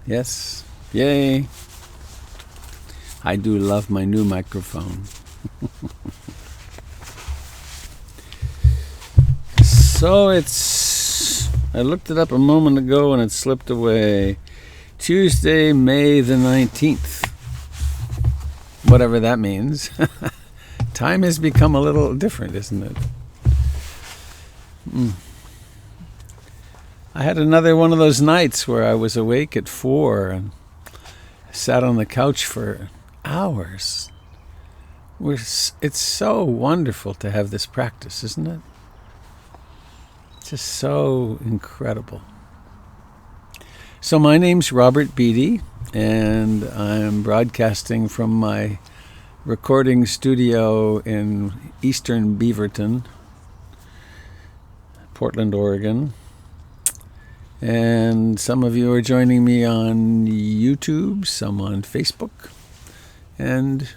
Yes. Yay. I do love my new microphone. So I looked it up a moment ago and it slipped away. Tuesday, May the 19th. Whatever that means. Time has become a little different, isn't it? I had another one of those nights where I was awake at 4 and sat on the couch for hours. It's so wonderful to have this practice, isn't it? Just so incredible. So my name's Robert Beatty, and I'm broadcasting from my recording studio in eastern Beaverton, Portland, Oregon. And some of you are joining me on YouTube, some on Facebook, and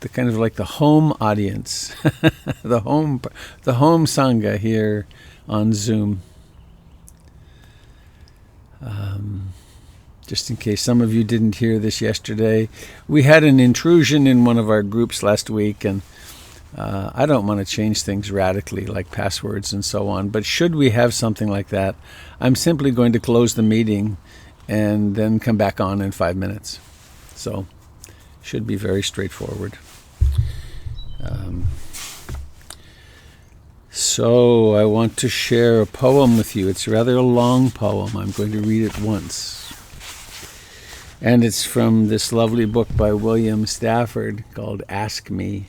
the kind of like the home audience, the home Sangha here on Zoom. Just in case some of you didn't hear this yesterday, we had an intrusion in one of our groups last week, and I don't want to change things radically like passwords and so on, but should we have something like that, I'm simply going to close the meeting and then come back on in 5 minutes. So, should be very straightforward. So I want to share a poem with you. It's rather a long poem. I'm going to read it once. And it's from this lovely book by William Stafford called Ask Me.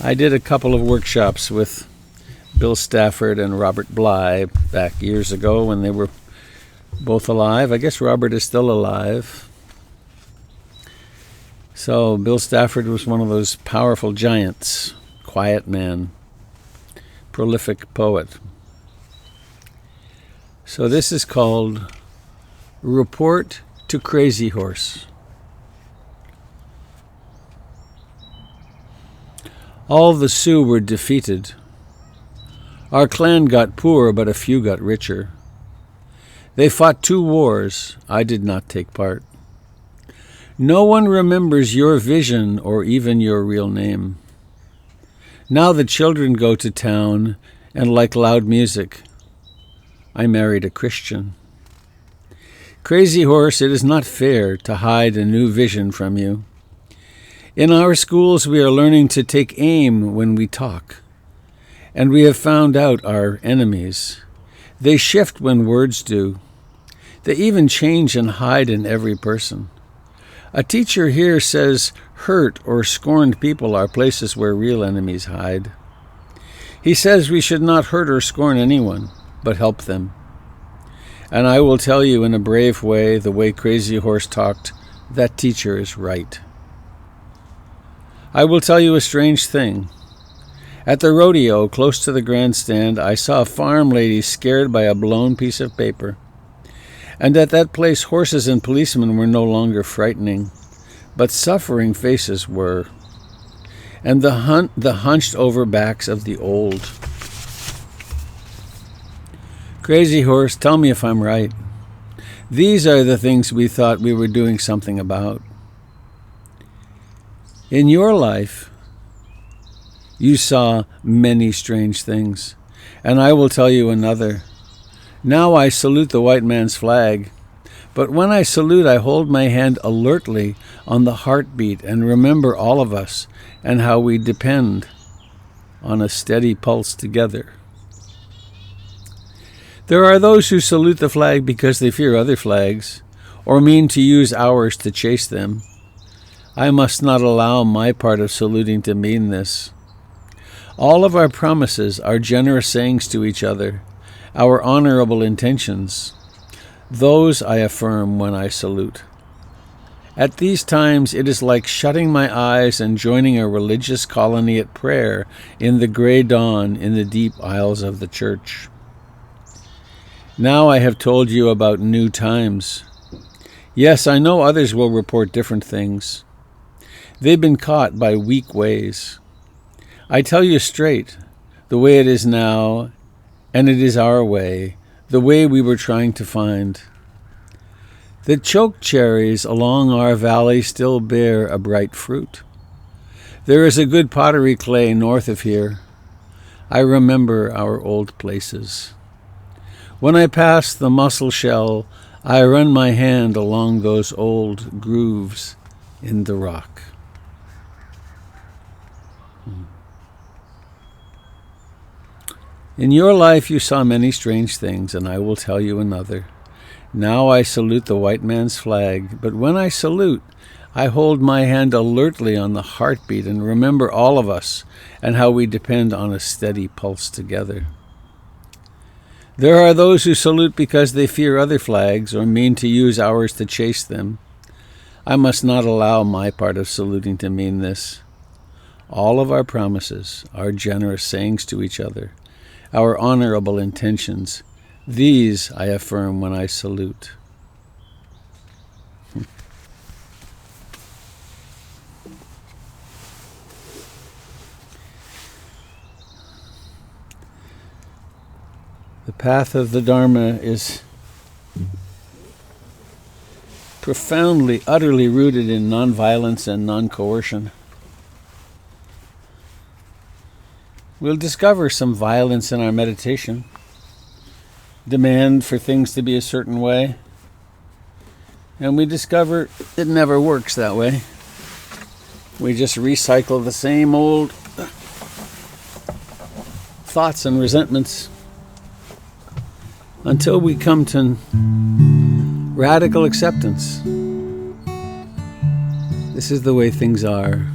I did a couple of workshops with Bill Stafford and Robert Bly back years ago when they were both alive. I guess Robert is still alive. So Bill Stafford was one of those powerful giants, quiet man, prolific poet. So this is called Report to Crazy Horse. All the Sioux were defeated. Our clan got poor, but a few got richer. They fought 2 wars. I did not take part. No one remembers your vision or even your real name. Now the children go to town and like loud music. I married a Christian. Crazy Horse, it is not fair to hide a new vision from you. In our schools, we are learning to take aim when we talk, and we have found out our enemies. They shift when words do. They even change and hide in every person. A teacher here says hurt or scorned people are places where real enemies hide. He says we should not hurt or scorn anyone, but help them. And I will tell you in a brave way, the way Crazy Horse talked, that teacher is right. I will tell you a strange thing. At the rodeo, close to the grandstand, I saw a farm lady scared by a blown piece of paper. And at that place, horses and policemen were no longer frightening, but suffering faces were, and the hunched-over backs of the old. Crazy Horse, tell me if I'm right. These are the things we thought we were doing something about. In your life, you saw many strange things, and I will tell you another. Now I salute the white man's flag, but when I salute, I hold my hand alertly on the heartbeat and remember all of us and how we depend on a steady pulse together. There are those who salute the flag because they fear other flags or mean to use ours to chase them. I must not allow my part of saluting to mean this. All of our promises, our generous sayings to each other, our honorable intentions, those I affirm when I salute. At these times, it is like shutting my eyes and joining a religious colony at prayer in the gray dawn in the deep aisles of the church. Now I have told you about new times. Yes, I know others will report different things. They've been caught by weak ways. I tell you straight, the way it is now, and it is our way, the way we were trying to find. The choke cherries along our valley still bear a bright fruit. There is a good pottery clay north of here. I remember our old places. When I pass the mussel shell, I run my hand along those old grooves in the rock. In your life you saw many strange things, and I will tell you another. Now I salute the white man's flag, but when I salute, I hold my hand alertly on the heartbeat and remember all of us and how we depend on a steady pulse together. There are those who salute because they fear other flags or mean to use ours to chase them. I must not allow my part of saluting to mean this. All of our promises, our generous sayings to each other, our honorable intentions, these I affirm when I salute. The path of the Dharma is profoundly, utterly rooted in nonviolence and non-coercion. We'll discover some violence in our meditation, demand for things to be a certain way, and we discover it never works that way. We just recycle the same old thoughts and resentments until we come to radical acceptance. This is the way things are.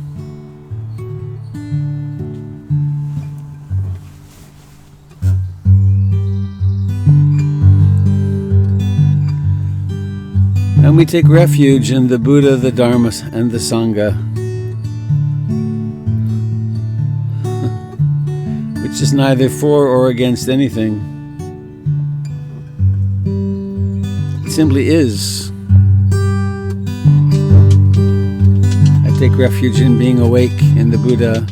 And we take refuge in the Buddha, the Dharma, and the Sangha, which is neither for or against anything. It simply is. I take refuge in being awake in the Buddha.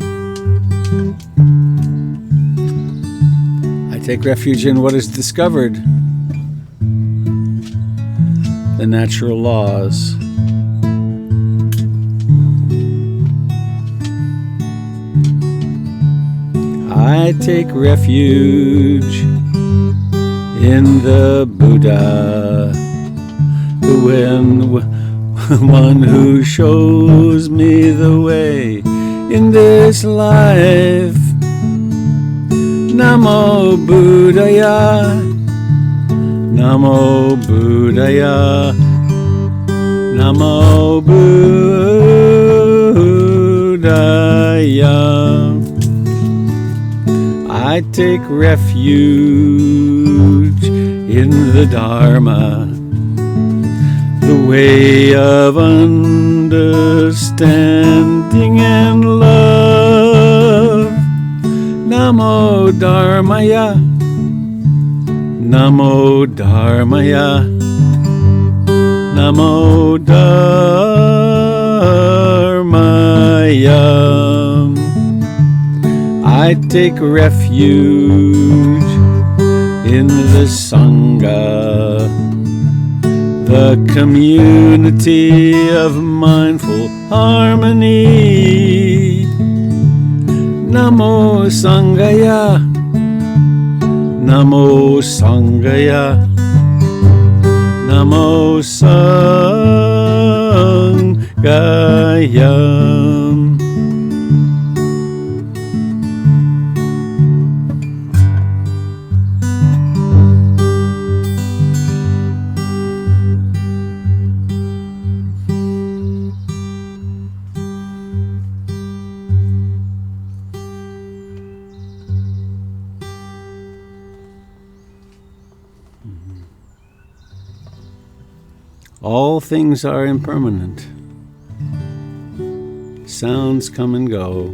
I take refuge in what is discovered, the natural laws. I take refuge in the Buddha, the one who shows me the way in this life. Namo Buddhaya, Namo Buddhaya, Namo Buddhaya. I take refuge in the Dharma, the way of understanding and love. Namo Dharmaya, Namo Dharmaya, Namo Dharmaya. I take refuge in the Sangha, the community of mindful harmony. Namo Sanghaya, Namo Sanghaya, Namo Sanghaya. All things are impermanent. Sounds come and go.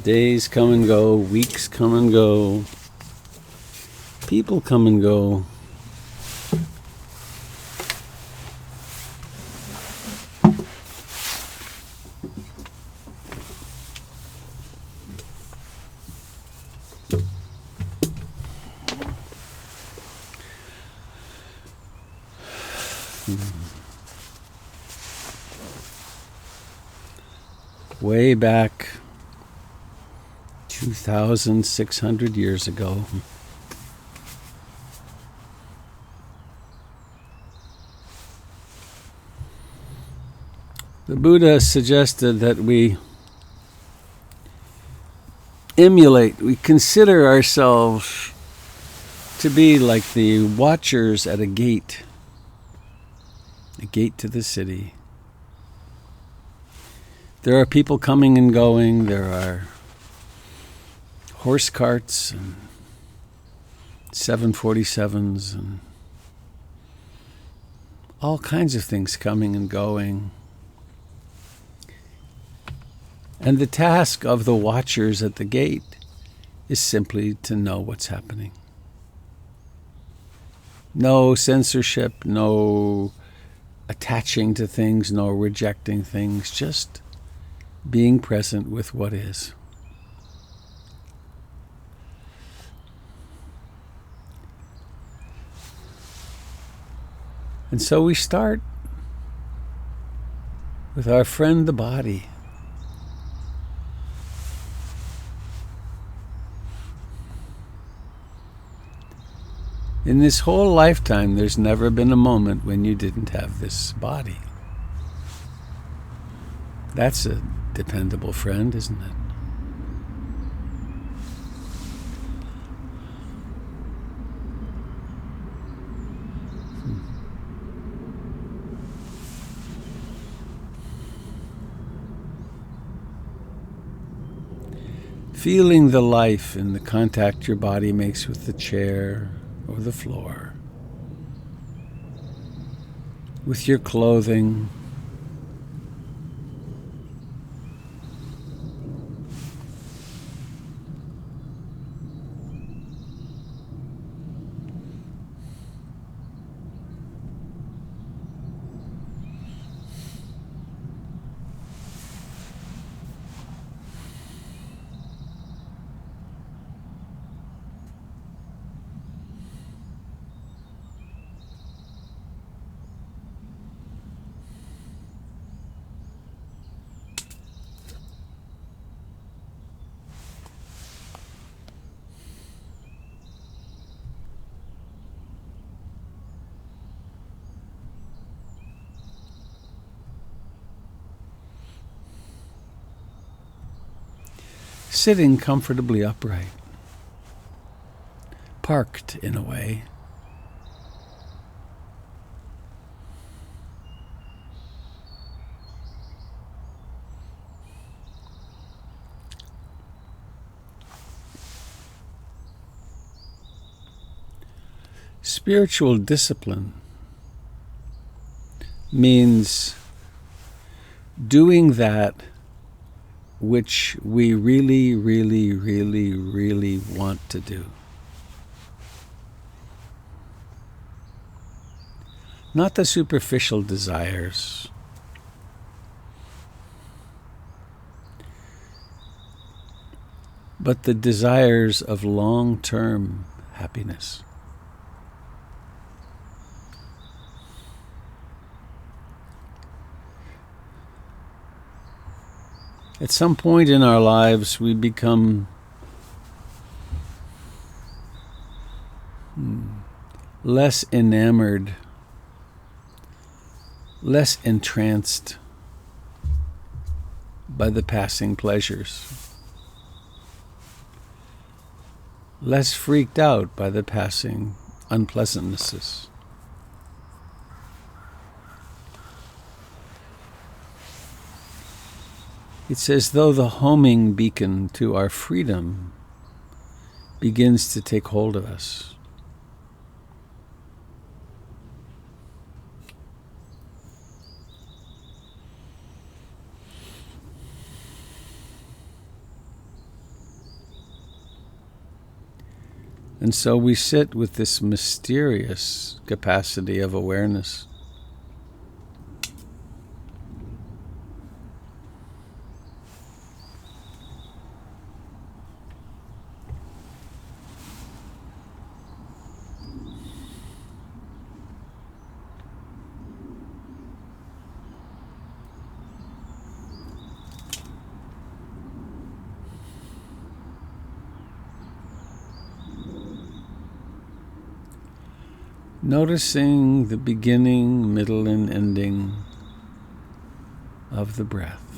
Days come and go, weeks come and go, people come and go. way back 2,600 years ago. The Buddha suggested that we we consider ourselves to be like the watchers at a gate to the city. There are people coming and going, there are horse carts and 747s and all kinds of things coming and going. And the task of the watchers at the gate is simply to know what's happening. No censorship, no attaching to things, no rejecting things, just being present with what is. And so we start with our friend the body. In this whole lifetime, there's never been a moment when you didn't have this body. That's a dependable friend, isn't it? Feeling the life in the contact your body makes with the chair or the floor, with your clothing, sitting comfortably upright, parked in a way. Spiritual discipline means doing that which we really, really, really, really want to do. Not the superficial desires, but the desires of long-term happiness. At some point in our lives, we become less enamored, less entranced by the passing pleasures, less freaked out by the passing unpleasantnesses. It's as though the homing beacon to our freedom begins to take hold of us. And so we sit with this mysterious capacity of awareness. Noticing the beginning, middle, and ending of the breath.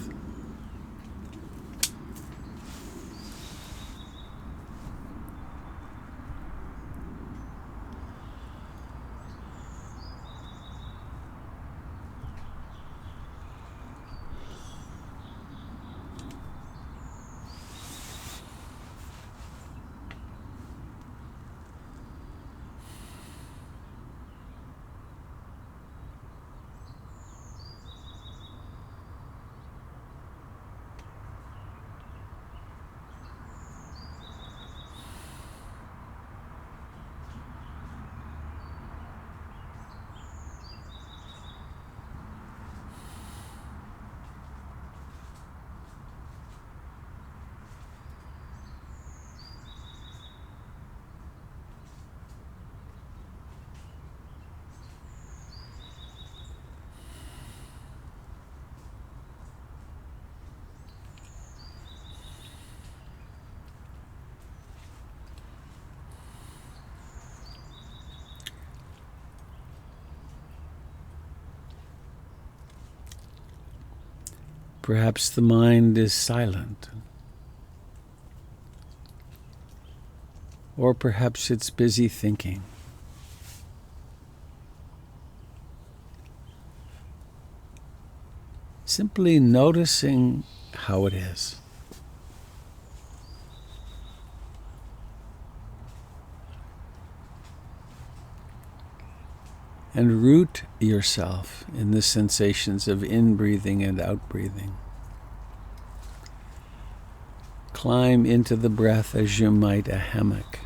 Perhaps the mind is silent. Or perhaps it's busy thinking. Simply noticing how it is. And root yourself in the sensations of in-breathing and out-breathing. Climb into the breath as you might a hammock.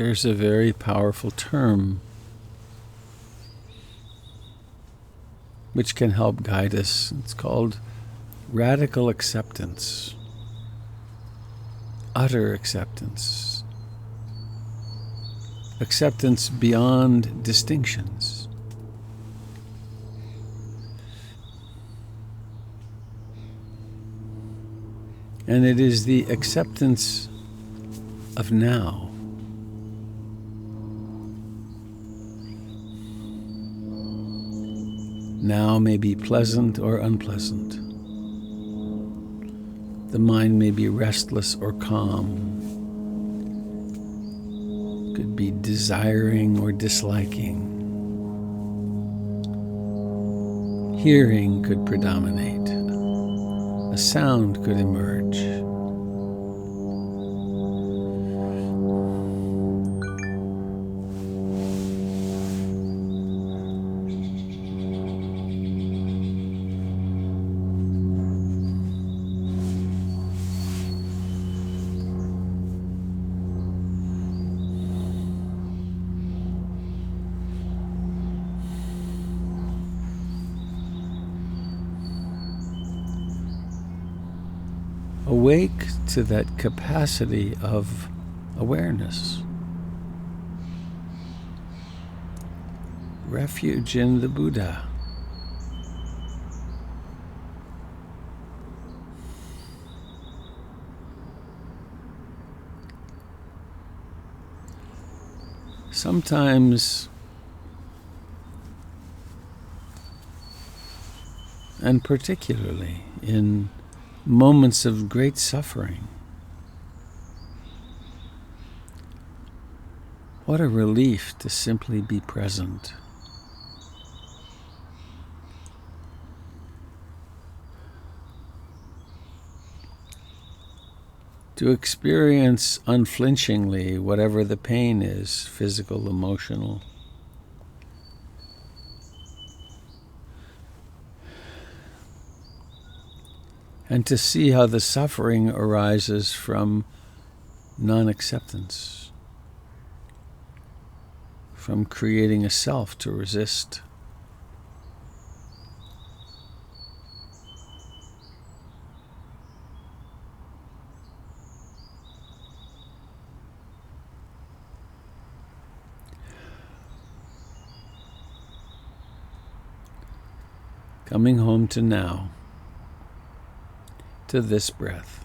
there's a very powerful term which can help guide us. It's called radical acceptance, utter acceptance, acceptance beyond distinctions. And it is the acceptance of now. Now may be pleasant or unpleasant. The mind may be restless or calm. Could be desiring or disliking. Hearing could predominate. A sound could emerge. Awake to that capacity of awareness. Refuge in the Buddha. Sometimes, and particularly in moments of great suffering, what a relief to simply be present. To experience unflinchingly whatever the pain is, physical, emotional. And to see how the suffering arises from non-acceptance, from creating a self to resist. Coming home to now, to this breath.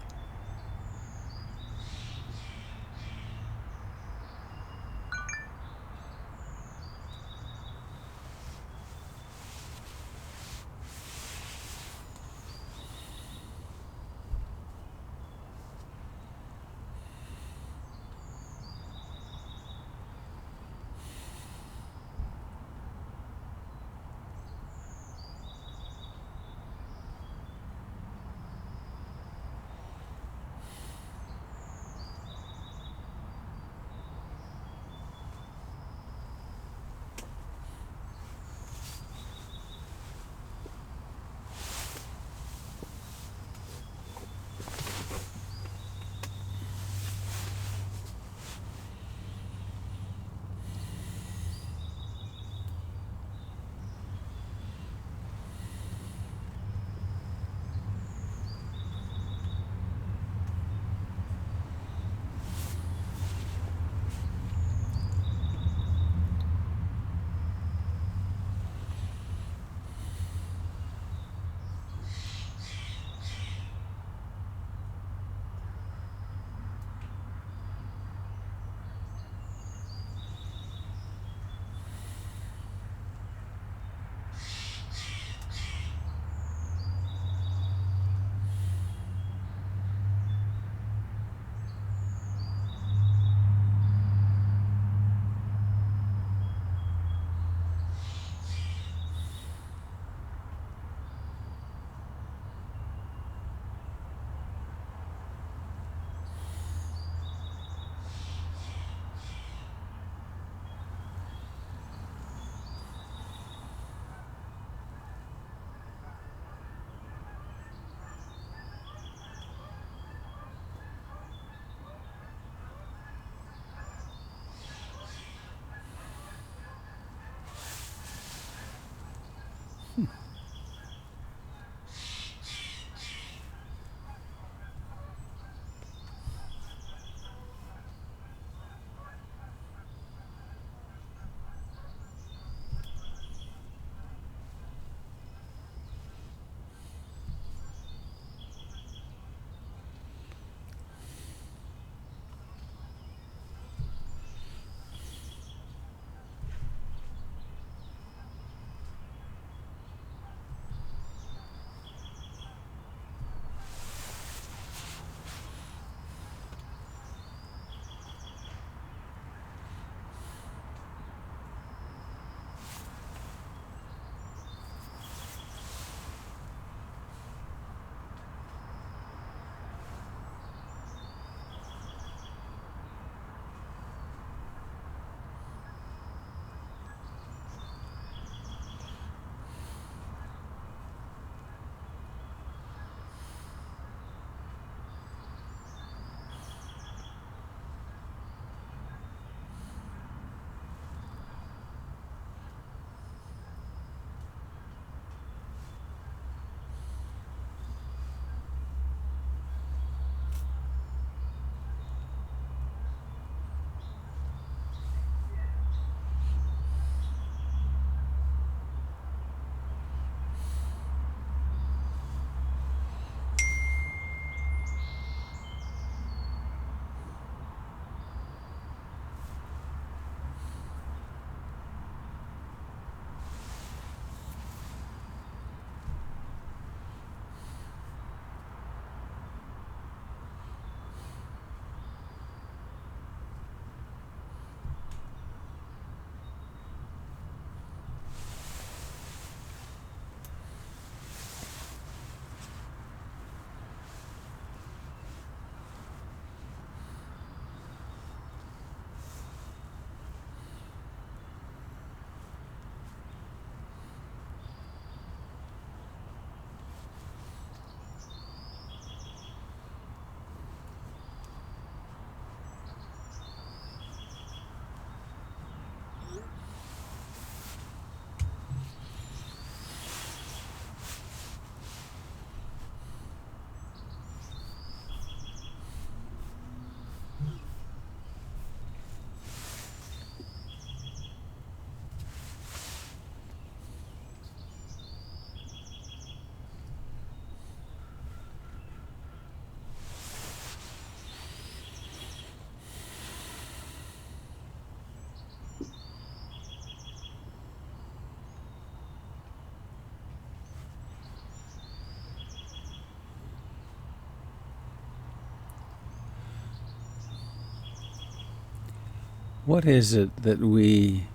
What is it that we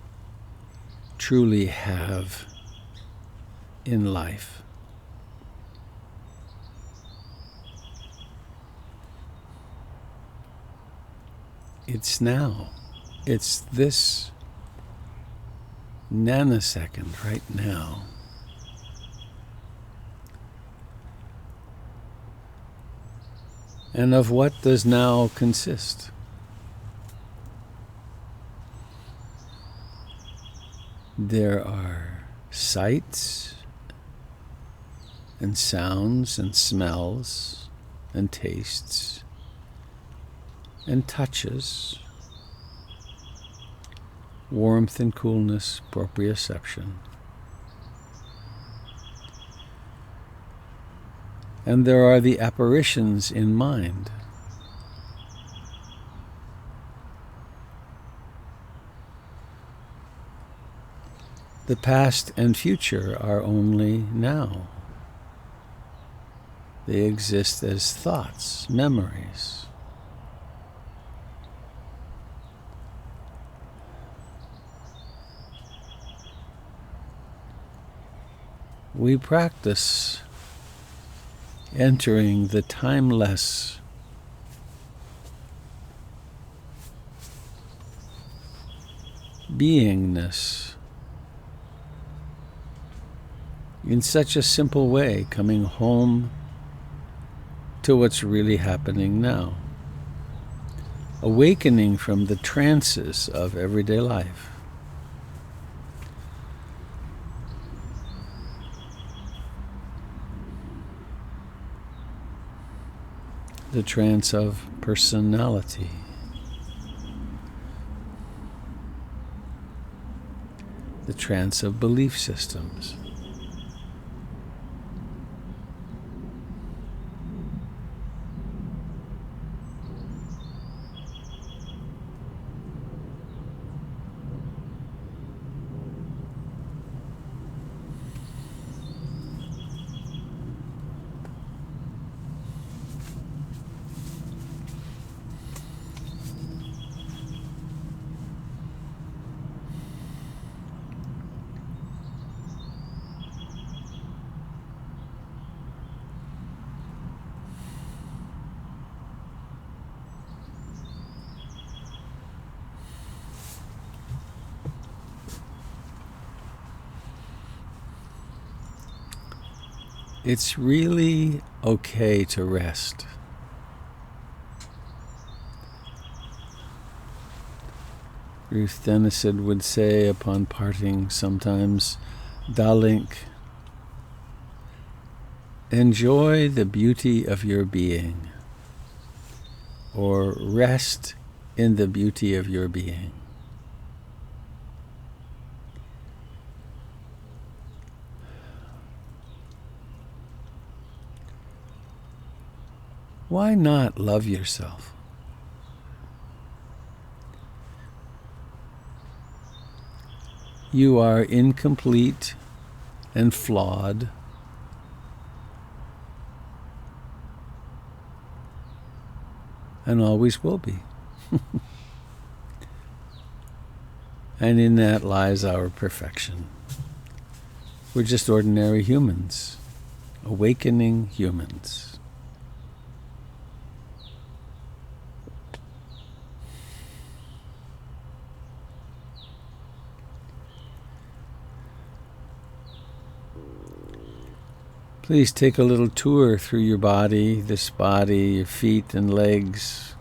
truly have in life? It's now. It's this nanosecond right now. And of what does now consist? There are sights and sounds and smells and tastes and touches, warmth and coolness, proprioception. And there are the apparitions in mind. The past and future are only now. They exist as thoughts, memories. We practice entering the timeless beingness in such a simple way, coming home to what's really happening now, awakening from the trances of everyday life. the trance of personality, the trance of belief systems. It's really okay to rest. Ruth Denison would say upon parting sometimes, Dalink, enjoy the beauty of your being, or rest in the beauty of your being. Why not love yourself? You are incomplete and flawed. And always will be. And in that lies our perfection. We're just ordinary humans, awakening humans. Please take a little tour through your body, this body, your feet and legs,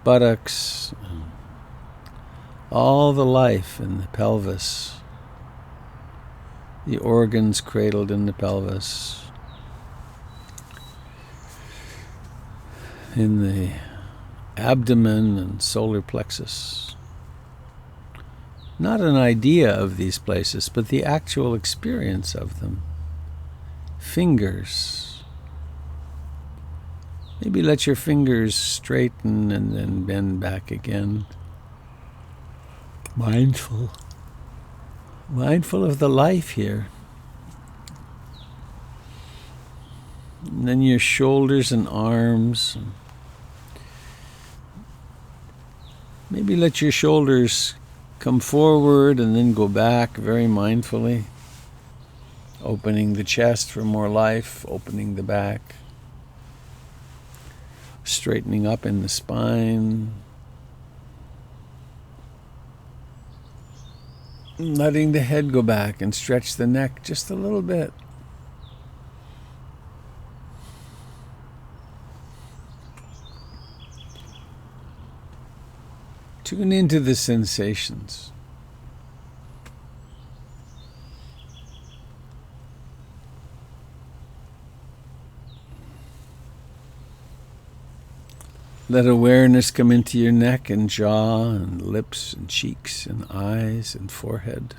buttocks, all the life in the pelvis, the organs cradled in the pelvis, in the abdomen and solar plexus. Not an idea of these places, but the actual experience of them. Fingers. Maybe let your fingers straighten and then bend back again. Mindful. Mindful of the life here. And then your shoulders and arms. Maybe let your shoulders come forward and then go back very mindfully, opening the chest for more life, opening the back, straightening up in the spine, letting the head go back and stretch the neck just a little bit. Tune into the sensations. Let awareness come into your neck and jaw and lips and cheeks and eyes and forehead.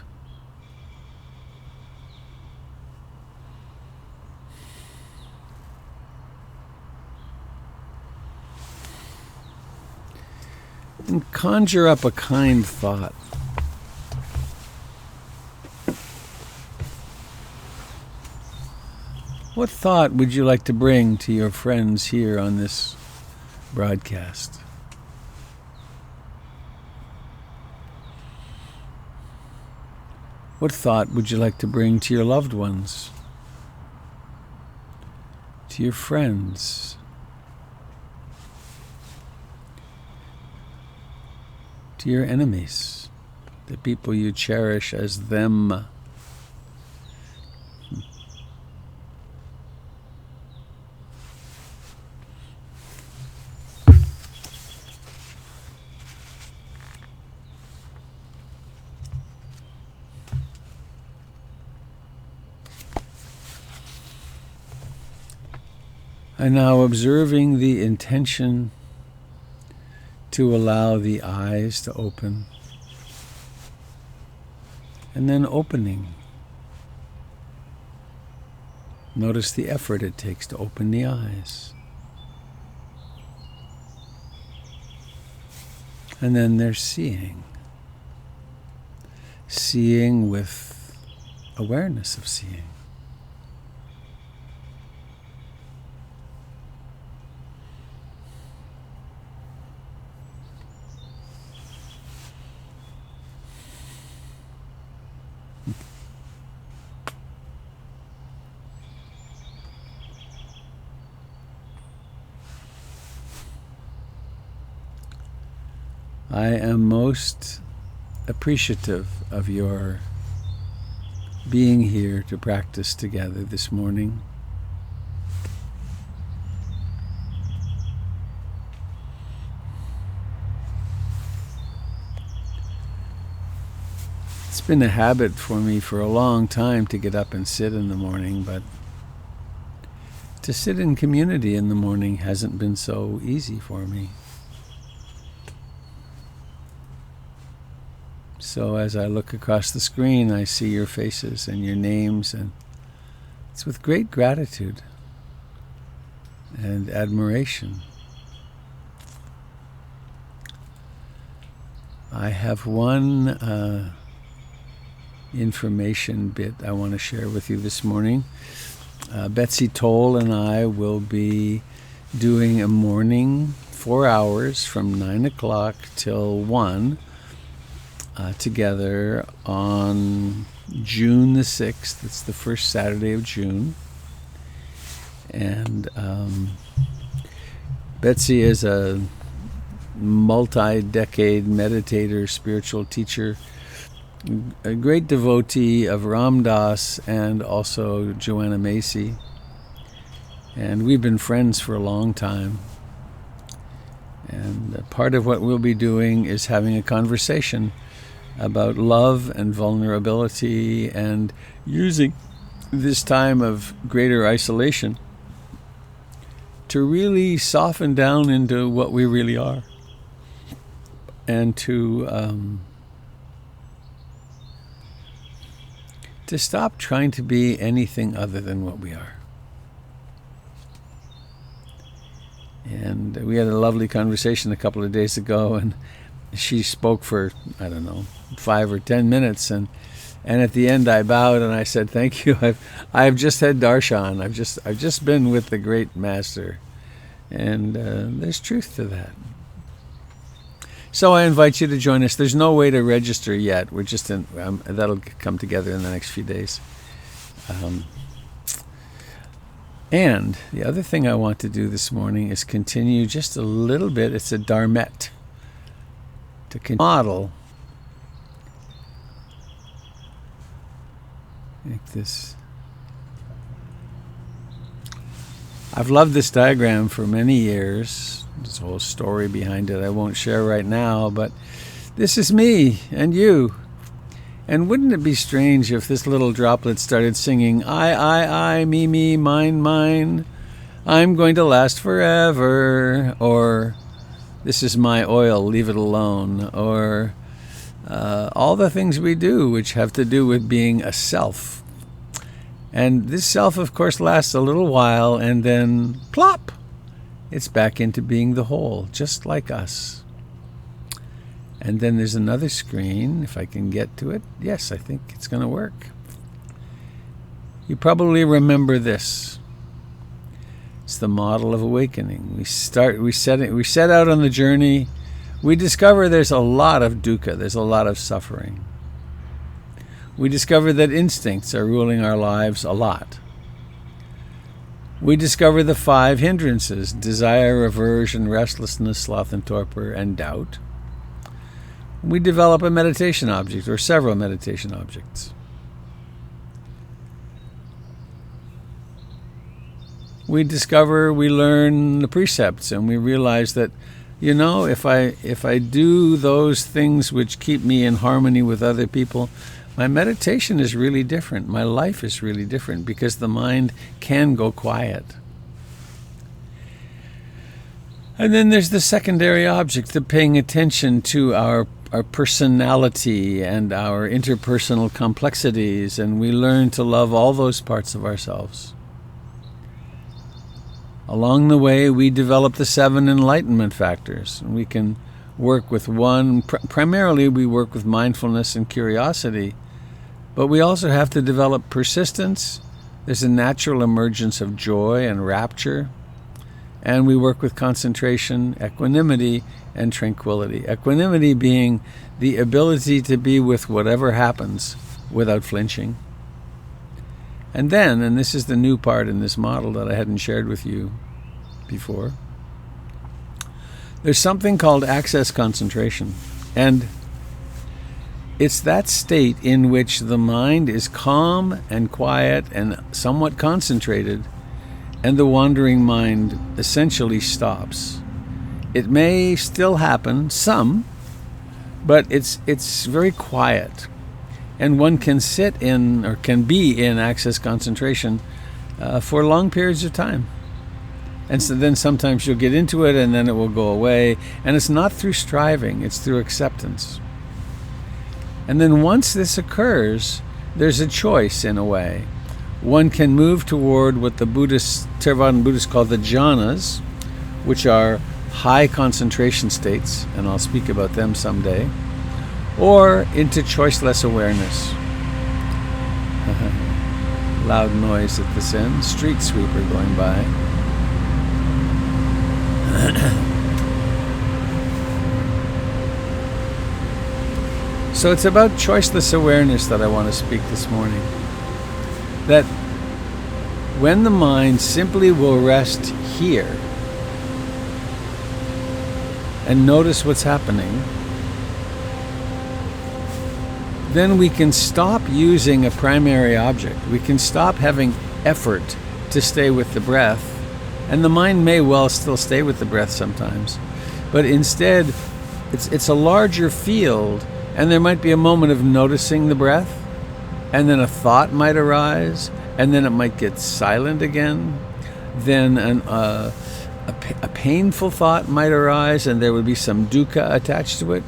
And conjure up a kind thought. What thought would you like to bring to your friends here on this broadcast? What thought would you like to bring to your loved ones, to your friends, to your enemies, the people you cherish as them? And now observing the intention to allow the eyes to open, and then opening. Notice the effort it takes to open the eyes. And then there's seeing. Seeing with awareness of seeing. I am most appreciative of your being here to practice together this morning. It's been a habit for me for a long time to get up and sit in the morning, but to sit in community in the morning hasn't been so easy for me. So as I look across the screen, I see your faces and your names, and it's with great gratitude and admiration. I have one information bit I want to share with you this morning. Betsy Toll and I will be doing a morning 4 hours from 9 o'clock till 1 together on June the 6th. It's the first Saturday of June. And Betsy is a multi-decade meditator, spiritual teacher, a great devotee of Ram Dass and also Joanna Macy. And we've been friends for a long time. And part of what we'll be doing is having a conversation about love and vulnerability and using this time of greater isolation to really soften down into what we really are and to stop trying to be anything other than what we are. And we had a lovely conversation a couple of days ago, and she spoke for, 5 or 10 minutes, and at the end I bowed and I said, "Thank you. I've just had darshan. I've just been with the great master," and there's truth to that. So I invite you to join us. There's no way to register yet. We're just that'll come together in the next few days. And the other thing I want to do this morning is continue just a little bit. It's a dharmet to model like this. I've loved this diagram for many years. There's a whole story behind it I won't share right now, but this is me and you. And wouldn't it be strange if this little droplet started singing, I, me, mine, I'm going to last forever, or this is my oil, leave it alone, or all the things we do which have to do with being a self. And this self, of course, lasts a little while, and then plop, it's back into being the whole, just like us. And then there's another screen, if I can get to it. Yes, I think it's going to work. You probably remember this. It's the model of awakening. We set out on the journey. We discover there's a lot of dukkha, there's a lot of suffering. We discover that instincts are ruling our lives a lot. We discover the 5 hindrances: desire, aversion, restlessness, sloth and torpor, and doubt. We develop a meditation object or several meditation objects. We learn the precepts, and we realize that, if I do those things which keep me in harmony with other people, my meditation is really different. My life is really different because the mind can go quiet. And then there's the secondary object, the paying attention to our personality and our interpersonal complexities, and we learn to love all those parts of ourselves. Along the way, we develop the 7 enlightenment factors. We can work with one. Primarily, we work with mindfulness and curiosity, but we also have to develop persistence. There's a natural emergence of joy and rapture. And we work with concentration, equanimity, and tranquility. Equanimity being the ability to be with whatever happens without flinching. And then, and this is the new part in this model that I hadn't shared with you before, there's something called access concentration. And it's that state in which the mind is calm and quiet and somewhat concentrated, and the wandering mind essentially stops. It may still happen, some, but it's very quiet. And one can sit in, or can be in, access concentration for long periods of time. And so then sometimes you'll get into it and then it will go away. And it's not through striving, it's through acceptance. And then once this occurs, there's a choice in a way. One can move toward what the Theravadan Buddhists call the jhanas, which are high concentration states, and I'll speak about them someday, or into choiceless awareness. Loud noise at this end, street sweeper going by. So it's about choiceless awareness that I want to speak this morning. That when the mind simply will rest here and notice what's happening, then we can stop using a primary object. We can stop having effort to stay with the breath. And the mind may well still stay with the breath sometimes. But instead, it's a larger field, and there might be a moment of noticing the breath, and then a thought might arise, and then it might get silent again. Then a painful thought might arise, and there would be some dukkha attached to it.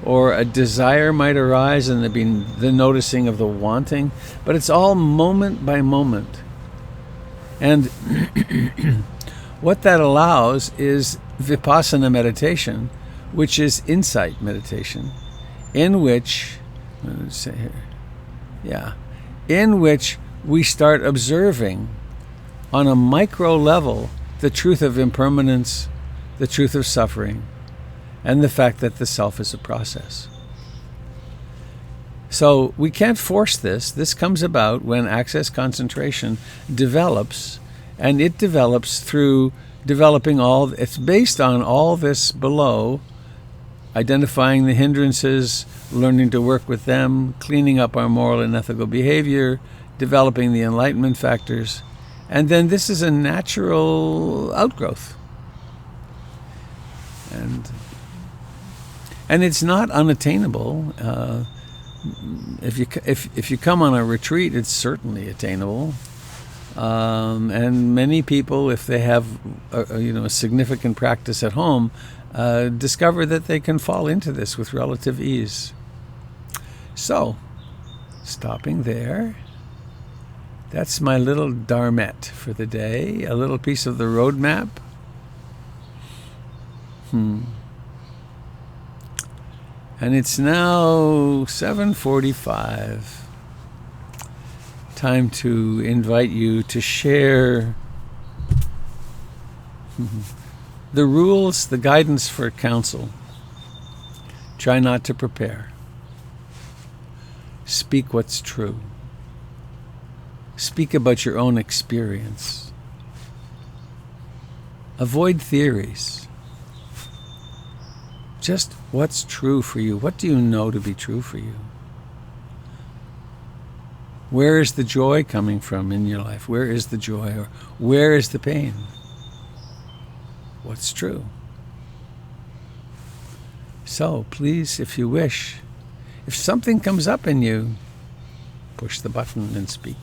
Or a desire might arise, and there'd be the noticing of the wanting. But it's all moment by moment. And what that allows is vipassana meditation, which is insight meditation, in which, let's say here, in which we start observing on a micro level the truth of impermanence, the truth of suffering, and the fact that the self is a process. So we can't force this. This comes about when access concentration develops, and it develops through developing it's based on all this below, identifying the hindrances, learning to work with them, cleaning up our moral and ethical behavior, developing the enlightenment factors, and then this is a natural outgrowth. And it's not unattainable. If you come on a retreat, it's certainly attainable. And many people, if they have a significant practice at home, discover that they can fall into this with relative ease. So, stopping there, that's my little dharmet for the day, a little piece of the roadmap. And it's now 7:45. Time to invite you to share the rules, the guidance for counsel. Try not to prepare. Speak what's true. Speak about your own experience. Avoid theories. Just what's true for you. What do you know to be true for you? Where is the joy coming from in your life? Where is the joy, or where is the pain? What's true? So please, if you wish, if something comes up in you, push the button and speak.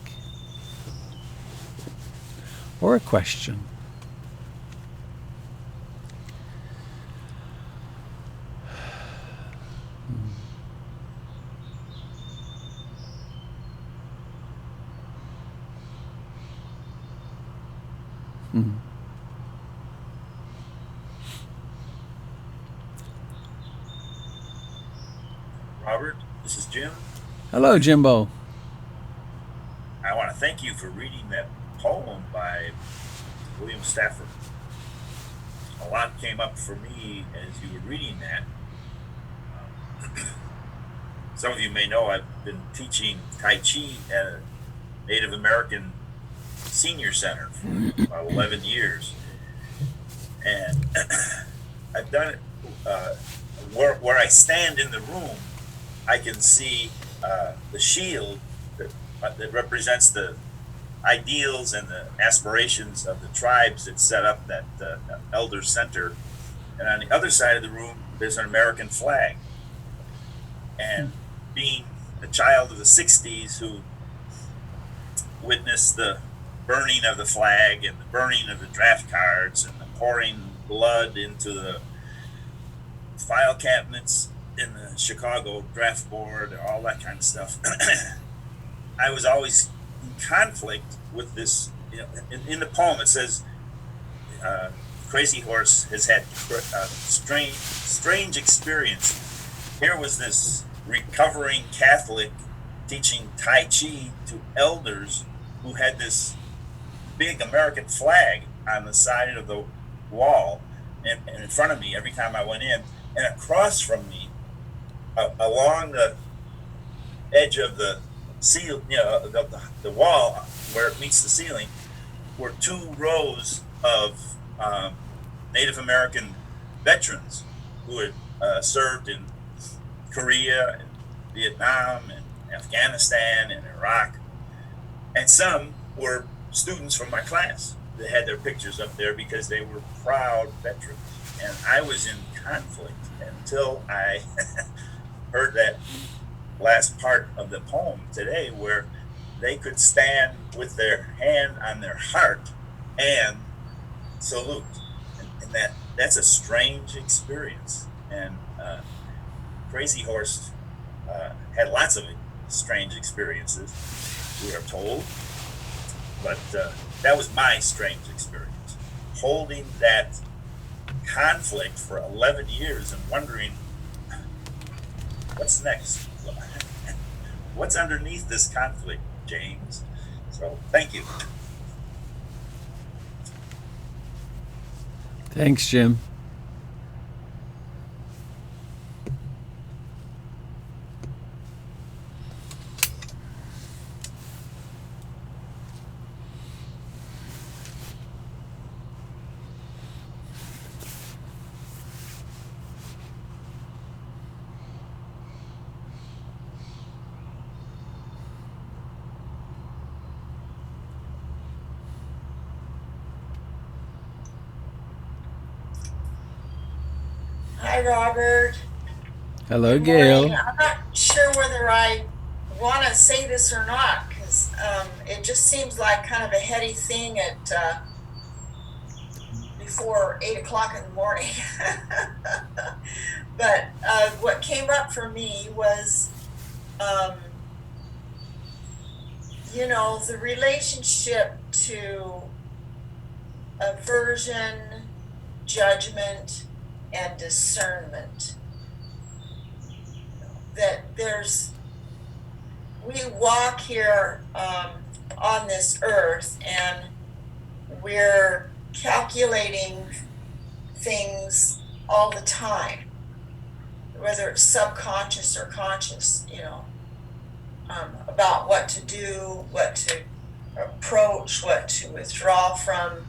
Or a question. Mhm. Robert, this is Jim. Hello, Jimbo. I want to thank you for reading that poem by William Stafford. A lot came up for me as you were reading that. Some of you may know I've been teaching Tai Chi at a Native American senior center for about 11 years. And I've done it where I stand in the room, I can see the shield that represents the ideals and the aspirations of the tribes that set up that elder center. And on the other side of the room, there's an American flag. And being a child of the 60s who witnessed the burning of the flag and the burning of the draft cards and the pouring blood into the file cabinets in the Chicago draft board, all that kind of stuff, I was always in conflict with this. You know, in the poem, it says, Crazy Horse has had a strange experience. Here was this recovering Catholic teaching Tai Chi to elders who had this big American flag on the side of the wall and in front of me every time I went in. And across from me, along the edge of the seal, the wall where it meets the ceiling, were 2 rows of Native American veterans who had served in Korea and Vietnam and Afghanistan and Iraq. And some were students from my class that had their pictures up there because they were proud veterans. And I was in conflict until I heard that last part of the poem today, where they could stand with their hand on their heart and salute. And that's a strange experience. And Crazy Horse had lots of strange experiences, we are told. But that was my strange experience. Holding that conflict for 11 years and wondering, what's next? What's underneath this conflict, James? So, thank you. Thanks, Jim. Hi, Robert. Hello, Good morning. Gail. I'm not sure whether I want to say this or not because it just seems like kind of a heady thing at before 8 o'clock in the morning. But what came up for me was, um, the relationship to aversion, judgment, and discernment. That we walk here on this earth and we're calculating things all the time, whether it's subconscious or conscious, about what to do, what to approach, what to withdraw from,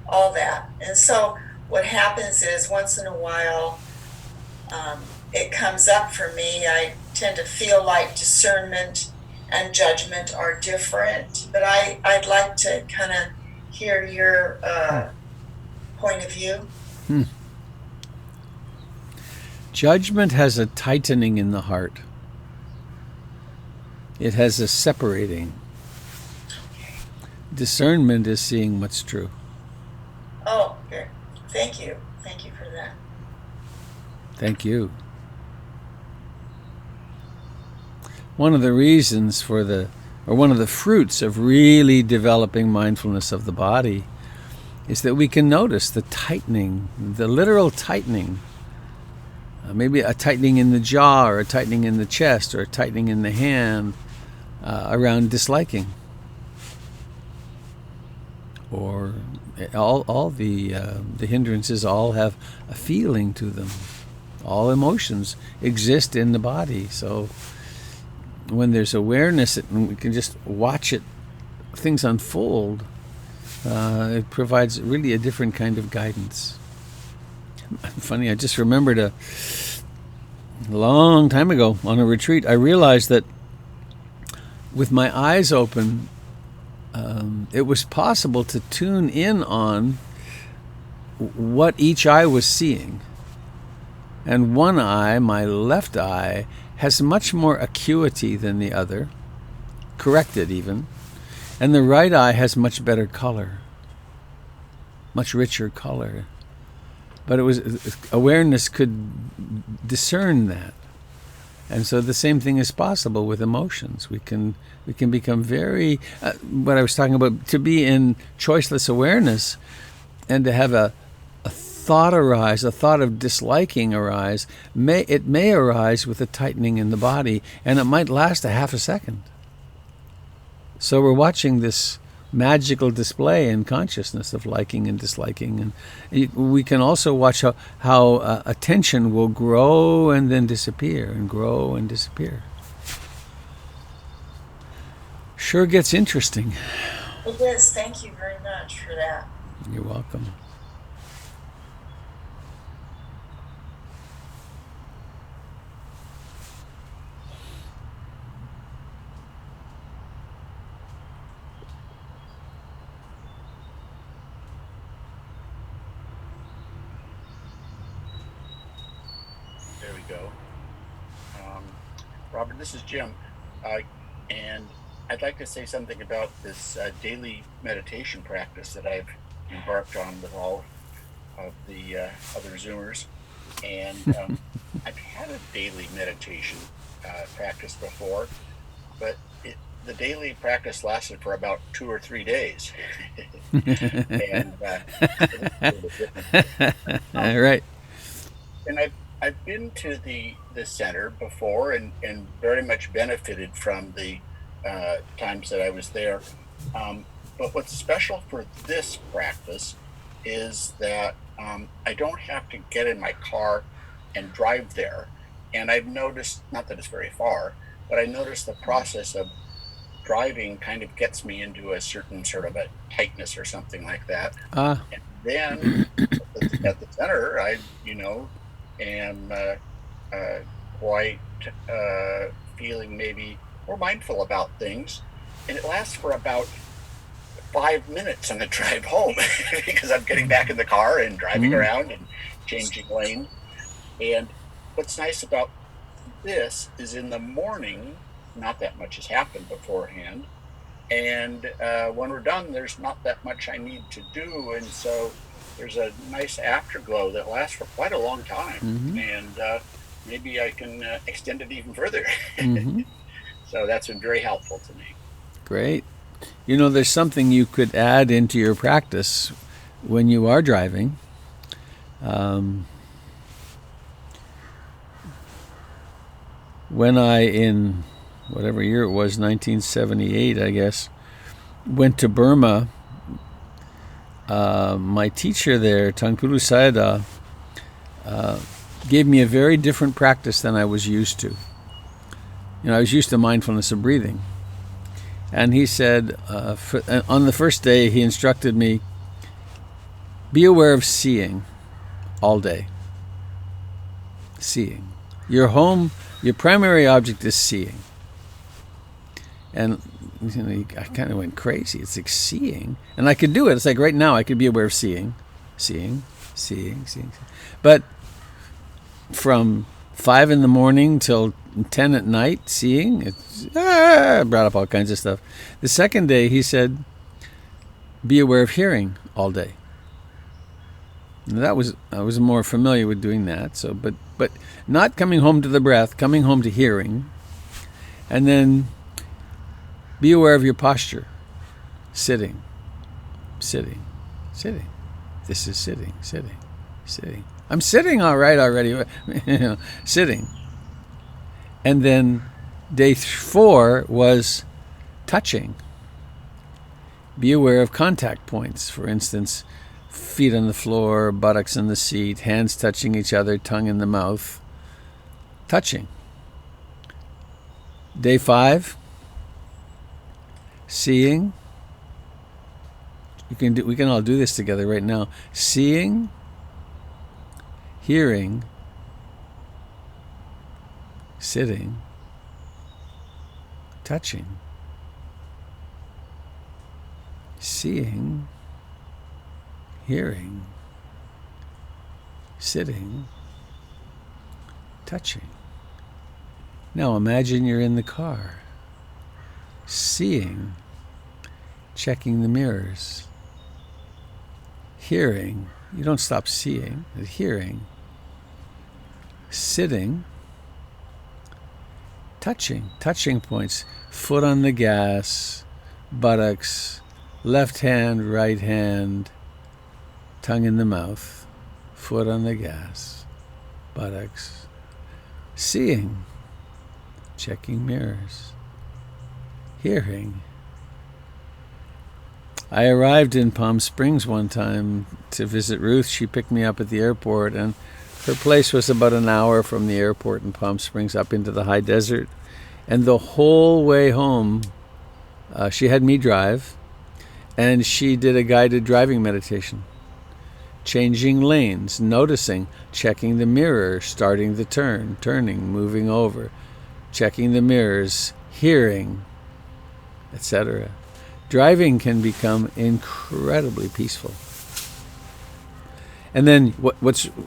all that. And so what happens is once in a while, it comes up for me. I tend to feel like discernment and judgment are different, but I'd like to kind of hear your point of view. Judgment has a tightening in the heart. It has a separating. Discernment is seeing what's true. Oh, good. Thank you. Thank you for that. Thank you. One of the reasons one of the fruits of really developing mindfulness of the body is that we can notice the tightening, the literal tightening, maybe a tightening in the jaw or a tightening in the chest or a tightening in the hand around disliking. Or all the hindrances all have a feeling to them. All emotions exist in the body. So when there's awareness and we can just watch it, things unfold, it provides really a different kind of guidance. Funny, I just remembered a long time ago on a retreat, I realized that with my eyes open, it was possible to tune in on what each eye was seeing. And one eye, my left eye, has much more acuity than the other, corrected even. And the right eye has much better color, much richer color. But it was awareness could discern that. And so the same thing is possible with emotions. We can become very, what I was talking about, to be in choiceless awareness and to have a thought arise, a thought of disliking arise. It may arise with a tightening in the body, and it might last a half a second. So we're watching this magical display in consciousness of liking and disliking, and we can also watch how attention will grow and then disappear and grow and disappear. Sure gets interesting. It is. Thank you very much for that. You're welcome. There we go. Robert, this is Jim, and I'd like to say something about this daily meditation practice that I've embarked on with all of the other Zoomers. And I've had a daily meditation practice before, but the daily practice lasted for about 2 or 3 days. And Right. And I've been to the center before and very much benefited from the times that I was there. But what's special for this practice is that I don't have to get in my car and drive there. And I've noticed, not that it's very far, but I noticed the process of driving kind of gets me into a certain sort of a tightness or something like that. And then at the center, I, am quite feeling maybe more mindful about things. And it lasts for about 5 minutes on the drive home because I'm getting back in the car and driving around and changing lane. And what's nice about this is in the morning, not that much has happened beforehand. And when we're done, there's not that much I need to do. And so there's a nice afterglow that lasts for quite a long time. And maybe I can extend it even further. So that's been very helpful to me. Great. There's something you could add into your practice when you are driving. When I, in whatever year it was, 1978, I guess, went to Burma, my teacher there, Tangpulu Sayadaw, gave me a very different practice than I was used to. I was used to mindfulness of breathing. And he said, on the first day, he instructed me, be aware of seeing all day. Seeing. Your primary object is seeing. And I kind of went crazy. It's like seeing. And I could do it. It's like right now I could be aware of seeing. But from 5 in the morning till 10 at night, seeing, it's brought up all kinds of stuff. The second day, he said, be aware of hearing all day. And I was more familiar with doing that. So, but not coming home to the breath, coming home to hearing, and then be aware of your posture, sitting. This is sitting, sitting, sitting. I'm sitting all right already. Sitting. And then day 4 was touching. Be aware of contact points. For instance, feet on the floor, buttocks in the seat, hands touching each other, tongue in the mouth. Touching. Day 5, seeing. We can all do this together right now. Seeing, hearing, sitting, touching. Seeing, hearing, sitting, touching. Now imagine you're in the car, seeing, checking the mirrors, hearing, you don't stop seeing, but hearing, sitting, touching points, foot on the gas, buttocks, left hand, right hand, tongue in the mouth, foot on the gas, buttocks, seeing, checking mirrors, hearing. I arrived in Palm Springs one time to visit Ruth. She picked me up at the airport, and her place was about an hour from the airport in Palm Springs up into the high desert. And the whole way home, she had me drive, and she did a guided driving meditation, changing lanes, noticing, checking the mirror, starting the turn, turning, moving over, checking the mirrors, hearing, etc. Driving can become incredibly peaceful. And then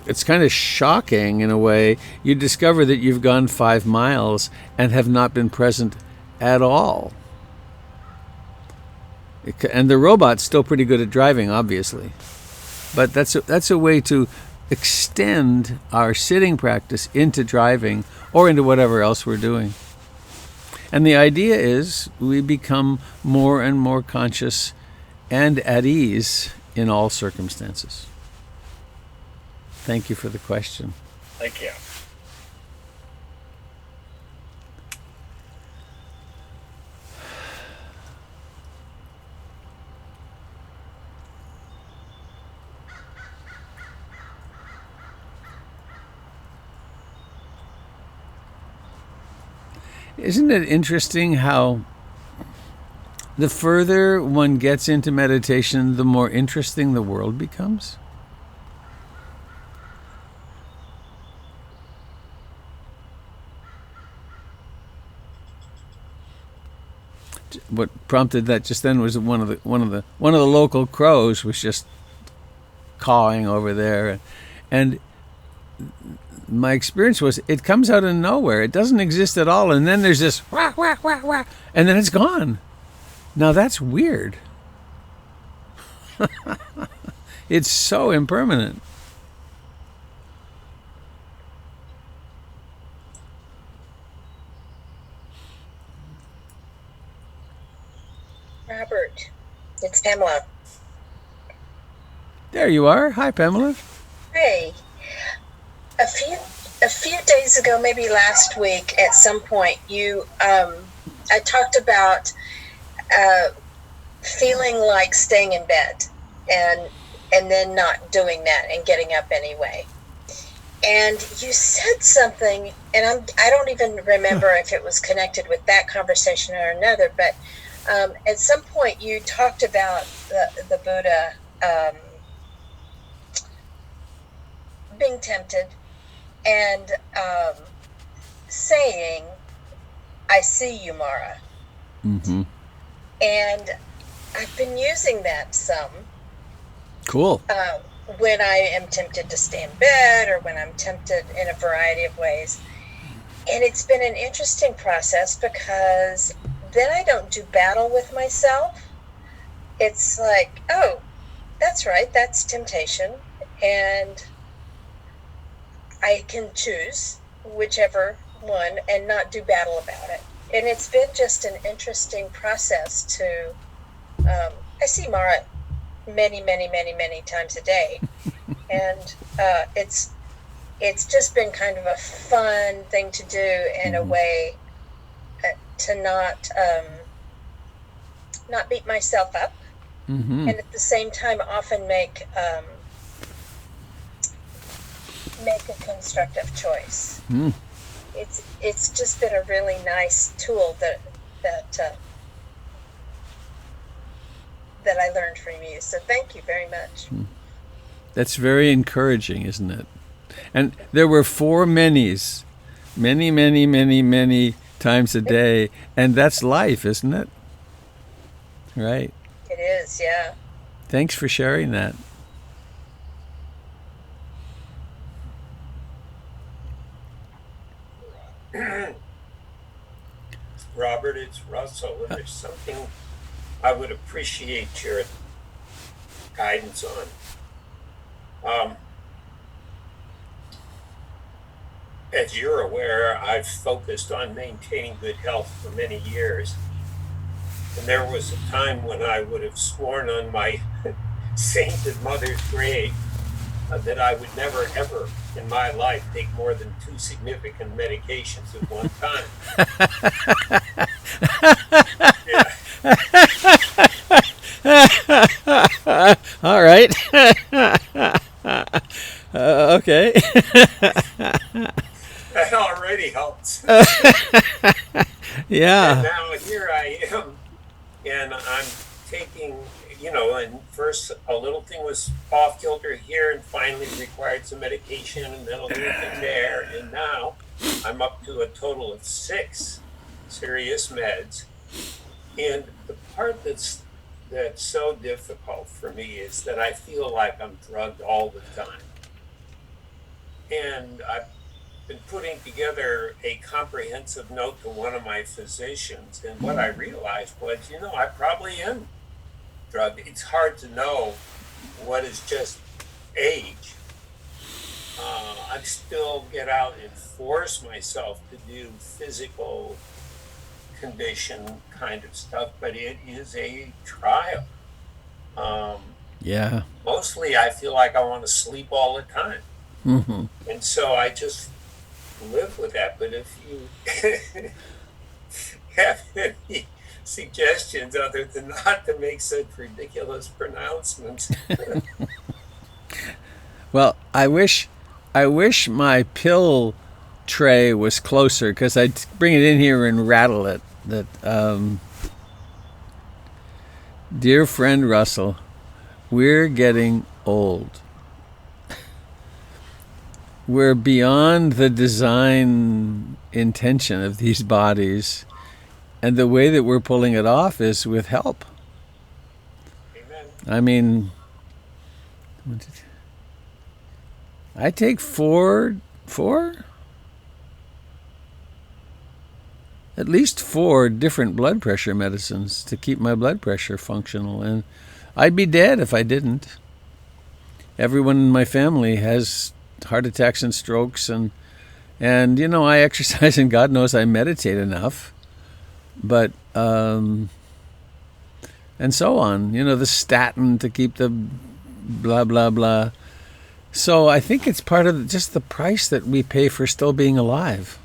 it's kind of shocking in a way. You discover that you've gone 5 miles and have not been present at all. And the robot's still pretty good at driving, obviously. But that's a way to extend our sitting practice into driving or into whatever else we're doing. And the idea is we become more and more conscious and at ease in all circumstances. Thank you for the question. Thank you. Isn't it interesting how the further one gets into meditation, the more interesting the world becomes? What prompted that just then was one of the local crows was just cawing over there, and my experience was it comes out of nowhere. It doesn't exist at all, and then there's this wah, wah, wah, wah, and then it's gone. Now that's weird. It's so impermanent. Robert, it's Pamela. There you are. Hi, Pamela. Hey, a few days ago, maybe last week, at some point, I talked about feeling like staying in bed and then not doing that and getting up anyway. And you said something, and I don't even remember if it was connected with that conversation or another, but at some point you talked about the Buddha being tempted and saying, "I see you, Mara." Mm-hmm. And I've been using that some. Cool. When I am tempted to stay in bed or when I'm tempted in a variety of ways. And it's been an interesting process because then I don't do battle with myself. It's like, oh, that's right, that's temptation. And I can choose whichever one and not do battle about it. And it's been just an interesting process to, I see Mara, many, many, many, many times a day. And it's just been kind of a fun thing to do in a way to not beat myself up, Mm-hmm. and at the same time often make a constructive choice. Mm. It's just been a really nice tool that I learned from you. So thank you very much. That's very encouraging, isn't it? And there were 4 manys, many, many, many, many times a day, and that's life, isn't it? Right. It is, yeah. Thanks for sharing that. Robert, it's Russell. There's something I would appreciate your guidance on. As you're aware, I've focused on maintaining good health for many years. And there was a time when I would have sworn on my sainted mother's grave that I would never, ever in my life take more than 2 significant medications at one time. Yeah. All right. Okay. That already helps. Yeah. And now here I am, and I'm taking, and first a little thing was off kilter here, and finally required some medication, and then a little thing there, and now I'm up to a total of 6 serious meds. And the part that's so difficult for me is that I feel like I'm drugged all the time. And I've been putting together a comprehensive note to one of my physicians, and what I realized was, I probably am drugged. It's hard to know what is just age. I still get out and force myself to do physical condition kind of stuff, but it is a trial. Yeah. Mostly I feel like I want to sleep all the time. Mm-hmm. And so I just live with that. But if you have any suggestions other than not to make such ridiculous pronouncements. Well, I wish my pill tray was closer, because I'd bring it in here and rattle it. Dear friend Russell, we're getting old. We're beyond the design intention of these bodies, and the way that we're pulling it off is with help. Amen. I mean, I take at least 4 different blood pressure medicines to keep my blood pressure functional, and I'd be dead if I didn't. Everyone in my family has heart attacks and strokes, and I exercise, and God knows I meditate enough, but and so on, the statin to keep the blah blah blah. So I think it's part of just the price that we pay for still being alive.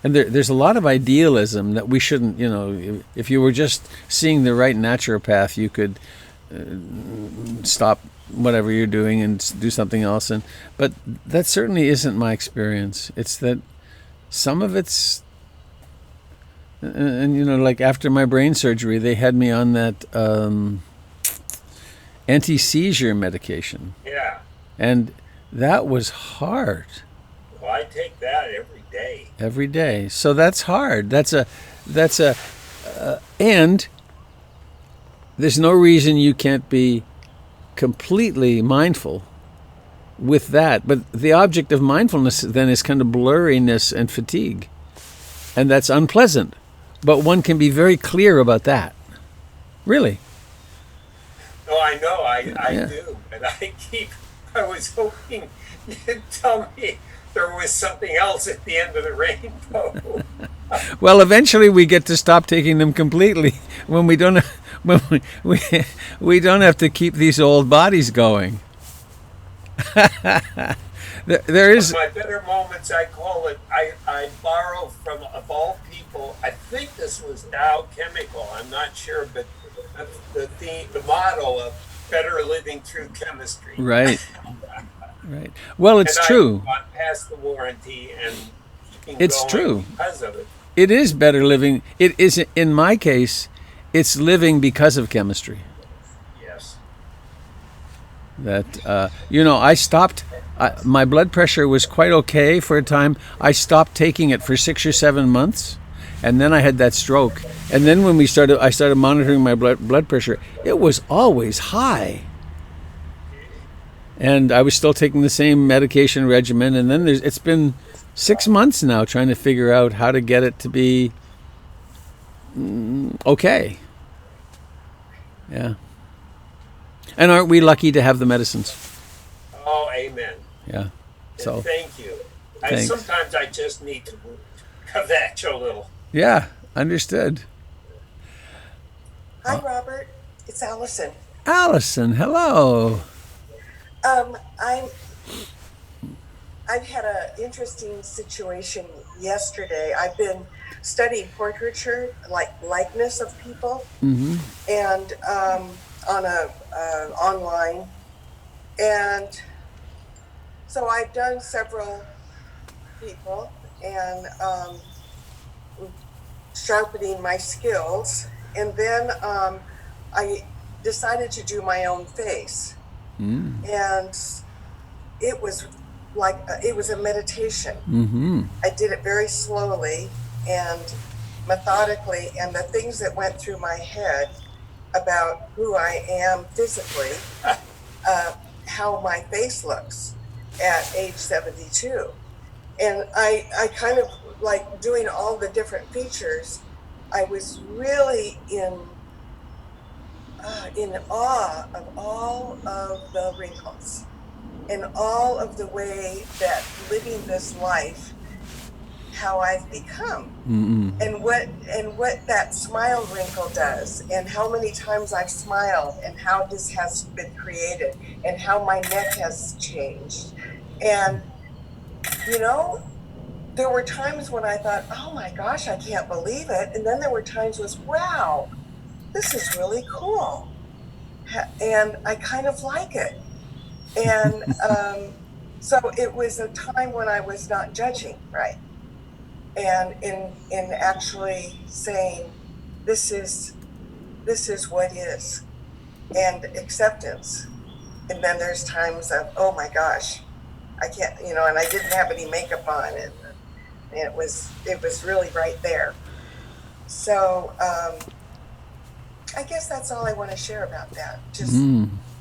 And there's a lot of idealism that we shouldn't, if you were just seeing the right naturopath, you could stop whatever you're doing and do something else. But that certainly isn't my experience. It's that some of it's, and like after my brain surgery, they had me on that anti-seizure medication. Yeah. And that was hard. Well, I take that every day. Every day. So that's hard. And there's no reason you can't be completely mindful with that. But the object of mindfulness then is kind of blurriness and fatigue. And that's unpleasant. But one can be very clear about that. Really. No, I know, I Yeah. do. And I was hoping you'd tell me there was something else at the end of the rainbow. Well, eventually we get to stop taking them completely when we don't when we don't have to keep these old bodies going. There is My better moments, I call it. I borrow from, of all people. I think this was Dow Chemical. I'm not sure, but the model of better living through chemistry. right, right. Well, it's And true. I got past the warranty and keeping It's going true. because of it. It is better living. It is, in my case, it's living because of chemistry. Yes. That I stopped. My blood pressure was quite okay for a time. I stopped taking it for 6 or 7 months, and then I had that stroke. And then when I started monitoring my blood pressure. It was always high, and I was still taking the same medication regimen. And then it's been 6 months now trying to figure out how to get it to be okay. Yeah. And aren't we lucky to have the medicines? Oh, amen. Yeah. So And thank you. Thanks. Sometimes I just need to kvetch a little. yeah, understood. Hi, Robert. It's Allison. Allison, hello. I've had an interesting situation yesterday. I've been studying portraiture, like likeness of people, Mm-hmm. and on online, and so I've done several people and sharpening my skills, and then I decided to do my own face, and it was like it was a meditation. Mm-hmm. I did it very slowly and methodically, and the things that went through my head about who I am physically, how my face looks at age 72. And I kind of like doing all the different features. I was really in awe of all of the wrinkles and all of the way that living this life, how I've become, and what that smile wrinkle does, and how many times I've smiled, and how this has been created, and how my neck has changed. And there were times when I thought, oh my gosh, I can't believe it. And then there were times was, wow, this is really cool. And I kind of like it. And so it was a time when I was not judging, right? And in actually saying, this is what is, and acceptance. And then there's times of, oh my gosh, I can't, and I didn't have any makeup on, and it was really right there. So I guess that's all I want to share about that. Just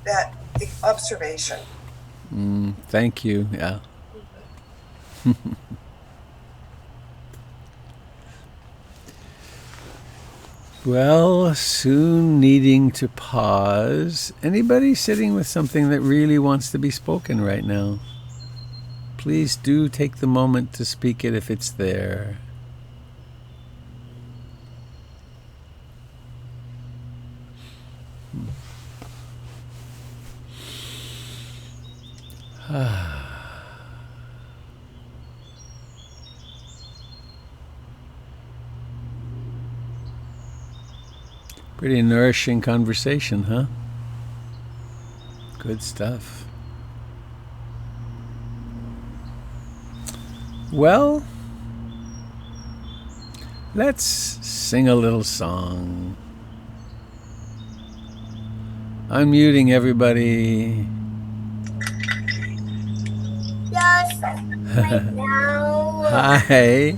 that observation. Thank you. Yeah. Well, soon needing to pause. Anybody sitting with something that really wants to be spoken right now? Please do take the moment to speak it if it's there. Pretty nourishing conversation, huh? Good stuff. Well, let's sing a little song. Unmuting everybody. Just right now. Hi.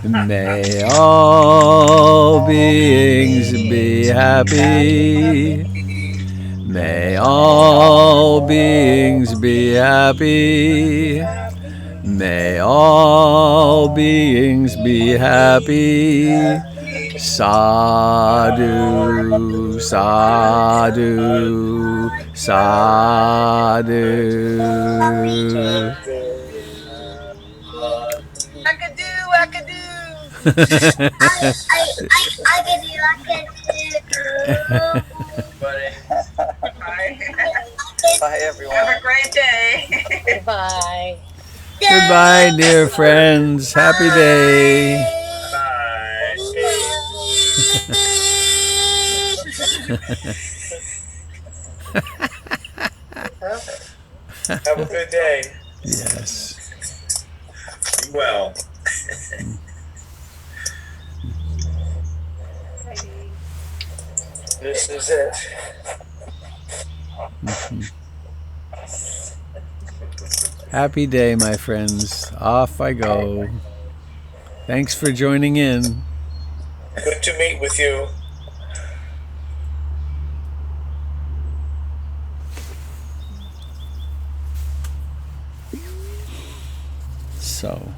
May all beings be happy. May all beings be happy. May all beings be happy. Sadhu, sadhu, sadhu. Wackadoo, wackadoo. I get elected too. Bye. Bye, everyone. Have a great day. Bye. Goodbye, dear friends. Happy day. Bye. Perfect. Have a good day. Yes. Be well. This is it. Happy day, my friends. Off I go. Thanks for joining in. Good to meet with you. So,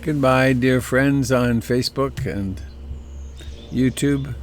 goodbye, dear friends on Facebook and YouTube.